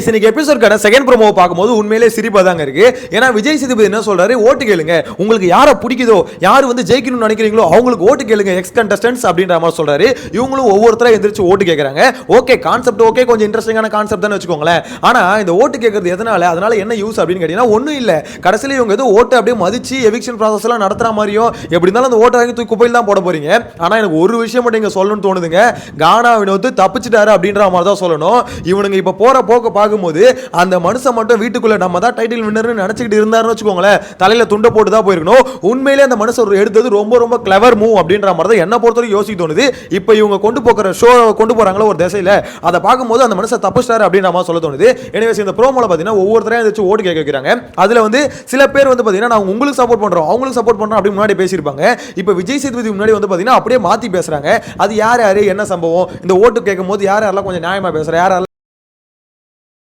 இன்னைக்கு எபிசோட்கான second promo பார்க்கும்போது உண்மையிலே சிரிப்பா தாங்க இருக்கு. ஏன்னா விஜய் சேதுபதி என்ன சொல்றாரு, ஓட்டு கேளுங்க, உங்களுக்கு யாரை பிடிக்குதோ, யார் வந்து ஜெயிக்கணும்னு நினைக்கிறீங்களோ அவங்களுக்கு ஓட்டு கேளுங்க எக்ஸ் கண்டஸ்டன்ட்ஸ் அப்படின்ற மாதிரி சொல்றாரு. இவங்களும் ஒவ்வொருத்தரா எந்திரிச்சு ஓட்டு கேட்கறாங்க. ஓகே, கான்செப்ட் ஓகே, கொஞ்சம் இன்ட்ரெஸ்டிங்கான கான்செப்ட் தான் வச்சுக்கோங்களேன். ஆனா இந்த ஓட்டு கேட்கறது எதனால, அதனால என்ன யூஸ் அப்படின்னு கேட்டீங்கன்னா ஒன்றும் இல்லை. கடைசியில் இவங்க ஏதோ ஓட்டு அப்படியே மதிச்சு எவிக்ஷன் ப்ராசஸ் எல்லாம் நடத்துற மாதிரியும் எப்படி இருந்தாலும் அந்த ஓட்டை வாங்கி தூக்கி குப்பையில் தான் போட போறீங்க. ஆனா எனக்கு ஒரு விஷயம் மட்டும் இங்க சொல்லணும்னு தோணுதுங்க, கானா வினோத் தப்பிச்சிட்டாரு அப்படின்ற மாதிரி தான் சொல்லணும். இவனுங்க இப்ப போற போக்க பார்க்கும்போது அந்த மனுஷன் மட்டும் வீட்டுக்குள்ள நம்ம தான் டைட்டில் வின்னர்னு நினைச்சிட்டு இருந்தாருன்னு வச்சுக்கோங்களேன், தலையில துண்டை போட்டு தான் போயிருக்கணும். உண்மையிலே அந்த மனுஷன் எடுத்தது ரொம்ப ரொம்ப கிளவர் மூவ் அப்படின்ற மாதிரி தான் என்ன பொறுத்தவரைக்கும் யோசிக்க தோணுது. இப்போ இவங்க கொண்டு போகிற ஷோ கொண்டு போறாங்களோ ஒரு திசையில, அதை பார்க்கும்போது அந்த மனுஷன் தப்பிச்சிட்டாரு அப்படின்ற மாதிரி சொல்ல தோணுது. எனவே இந்த ப்ரோமோல பார்த்தீங்கன்னா ஒவ்வொருத்தரையும் வச்சு ஓட்டு கேட்க வைக்கிறாங்க. அதுல வந்து சில பேர் வந்து பார்த்தீங்கன்னா நான் உங்களுக்கு சப்போர்ட் பண்றோம், அவங்களுக்கு சப்போர்ட் பண்றோம் அப்படி முன்னாடி பேசியிருப்பாங்க. இப்போ விஜய் சேதுபதி முன்னாடி வந்து பார்த்தீங்கன்னா அப்படியே மாத்தி பேசுறாங்க. அது யார் யாரு என்ன சம்பவம், இந்த ஓட்டு கேட்கும் போது யார் யாரெல்லாம் கொஞ்சம் நியாயமா பேசுற, யார்